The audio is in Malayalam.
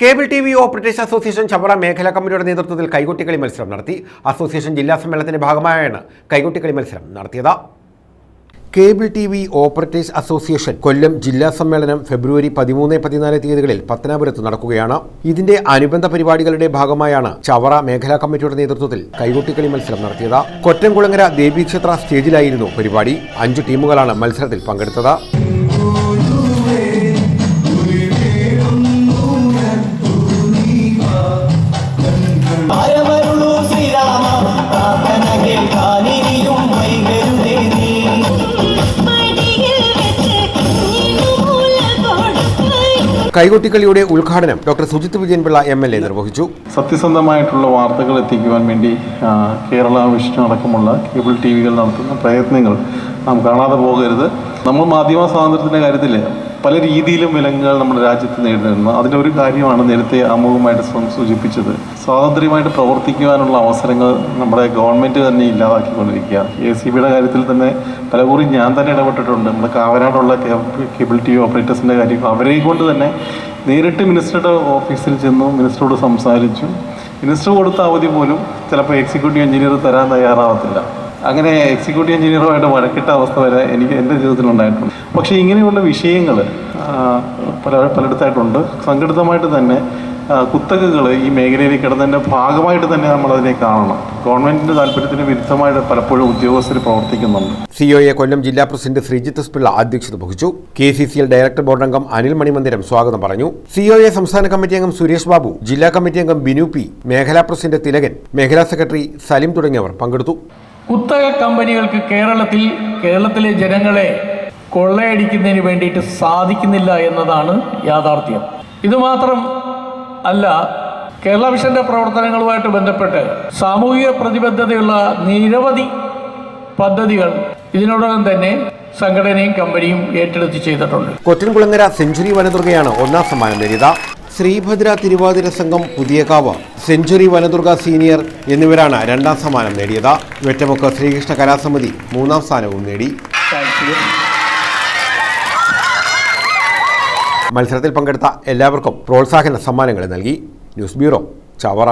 Cable TV operators association Chavara മേഖലാ കമ്മിറ്റിയുടെ നേതൃത്വത്തിൽ കൈകൊട്ടിക്കളി മത്സരം നടത്തി. അസോസിയേഷൻ ജില്ലാ സമ്മേളനത്തിന്റെ ഭാഗമായാണ് കൈകൊട്ടിക്കളി മത്സരം നടത്തിയത്. കേബിൾ ടിവി ഓപ്പറേറ്റേഴ്സ് അസോസിയേഷൻ കൊല്ലം ജില്ലാ സമ്മേളനം ഫെബ്രുവരി 13-14 തീയതികളിൽ പത്തനാപുരത്ത് നടക്കുകയാണ്. ഇതിന്റെ അനുബന്ധ പരിപാടികളുടെ ഭാഗമായാണ് ചവറ മേഖലാ കമ്മിറ്റിയുടെ നേതൃത്വത്തിൽ കൈകൊട്ടിക്കളി മത്സരം നടത്തിയത്. കൊറ്റംകുളങ്ങര ദേവീക്ഷേത്ര സ്റ്റേജിലായിരുന്നു പരിപാടി. 5 ടീമുകളാണ് മത്സരത്തിൽ പങ്കെടുത്തത്. കൈകൊട്ടിക്കളിയുടെ ഉദ്ഘാടനം ഡോക്ടർ സുജിത് വിജയൻപിള്ള MLA നിർവഹിച്ചു. സത്യസന്ധമായിട്ടുള്ള വാർത്തകൾ എത്തിക്കുവാൻ വേണ്ടി കേരള വിഷൻ അടക്കമുള്ള കേബിൾ ടിവികൾ നടത്തുന്ന പ്രയത്നങ്ങൾ നാം കാണാതെ പോകരുത്. നമ്മൾ മാധ്യമ സ്വാതന്ത്ര്യത്തിൻ്റെ കാര്യത്തിൽ പല രീതിയിലും വിലങ്ങുകൾ നമ്മുടെ രാജ്യത്ത് നേരിടുന്നു. അതിലൊരു കാര്യമാണ് നേരത്തെ ആമുഖമായിട്ട് സൂചിപ്പിച്ചത്. സ്വാതന്ത്ര്യമായിട്ട് പ്രവർത്തിക്കുവാനുള്ള അവസരങ്ങൾ നമ്മുടെ ഗവൺമെൻറ് തന്നെ ഇല്ലാതാക്കിക്കൊണ്ടിരിക്കുക. ACBയുടെ കാര്യത്തിൽ തന്നെ പലകുറി ഞാൻ തന്നെ ഇടപെട്ടിട്ടുണ്ട്. നമ്മുടെ കാവനാടുള്ള കേബിൾ TV ഓപ്പറേറ്റേഴ്സിൻ്റെ കാര്യം അവരെയും കൊണ്ട് തന്നെ നേരിട്ട് മിനിസ്റ്ററുടെ ഓഫീസിൽ ചെന്നു മിനിസ്റ്ററോട് സംസാരിച്ചു. മിനിസ്റ്റർ കൊടുത്ത അവധി പോലും ചിലപ്പോൾ എക്സിക്യൂട്ടീവ് എഞ്ചിനീയർ തരാൻ തയ്യാറാവത്തില്ല. അങ്ങനെ എക്സിക്യൂട്ടീവ് എഞ്ചിനീയറുമായിട്ട് വഴക്കിട്ട അവസ്ഥ വരെ എൻ്റെ ജീവിതത്തിലുണ്ടായിട്ടുണ്ട്. പക്ഷേ ഇങ്ങനെയുള്ള വിഷയങ്ങൾ പലയിടത്തായിട്ടുണ്ട്. സംഘടിതമായിട്ട് തന്നെ കുത്തകകൾ ഈ മേഖലയിൽ കിടന്നതിൻ്റെ ഭാഗമായിട്ട് തന്നെ നമ്മളതിനെ കാണണം. ഗവൺമെൻറ്റിൻ്റെ താല്പര്യത്തിന് വിരുദ്ധമായിട്ട് പലപ്പോഴും ഉദ്യോഗസ്ഥർ പ്രവർത്തിക്കുന്നുണ്ട്. COA കൊല്ലം ജില്ലാ പ്രസിഡന്റ് ശ്രീജിത്ത് പിള്ള അധ്യക്ഷത വഹിച്ചു. KCCL ഡയറക്ടർ ബോർഡ് അംഗം അനിൽ മണിമന്ദിരം സ്വാഗതം പറഞ്ഞു. COA സംസ്ഥാന കമ്മിറ്റി അംഗം സുരേഷ് ബാബു, ജില്ലാ കമ്മിറ്റി അംഗം ബിനു P, മേഖലാ പ്രസിഡന്റ് തിലകൻ, മേഖലാ സെക്രട്ടറി സലിം തുടങ്ങിയവർ പങ്കെടുത്തു. കുത്തക കമ്പനികൾക്ക് കേരളത്തിലെ ജനങ്ങളെ കൊള്ളയടിക്കുന്നതിന് വേണ്ടിയിട്ട് സാധിക്കുന്നില്ല എന്നതാണ് യാഥാർത്ഥ്യം. ഇതുമാത്രം അല്ല, കേരള വിഷന്റെ പ്രവർത്തനങ്ങളുമായിട്ട് ബന്ധപ്പെട്ട് സാമൂഹിക പ്രതിബദ്ധതയുള്ള നിരവധി പദ്ധതികൾ ഇതിനോടകം തന്നെ സംഘടനയും കമ്പനിയും ഏറ്റെടുത്ത് ചെയ്തിട്ടുണ്ട്. കൊറ്റൻകുളങ്ങര സെഞ്ചുറി വനദുർഗയാണ് 1ാം സമ്മാനം നേടിയത്. ശ്രീഭദ്ര തിരുവാതിര സംഘം പുതിയകാവ്, സെഞ്ചുറി വനദുർഗ സീനിയർ എന്നിവരാണ് 2ാം സമ്മാനം നേടിയത്. വെറ്റമുക്ക് ശ്രീകൃഷ്ണ കലാസമിതി 3ാം സ്ഥാനവും നേടി. മത്സരത്തിൽ പങ്കെടുത്ത എല്ലാവർക്കും പ്രോത്സാഹന സമ്മാനങ്ങൾ നൽകി. News bureau, Chavara.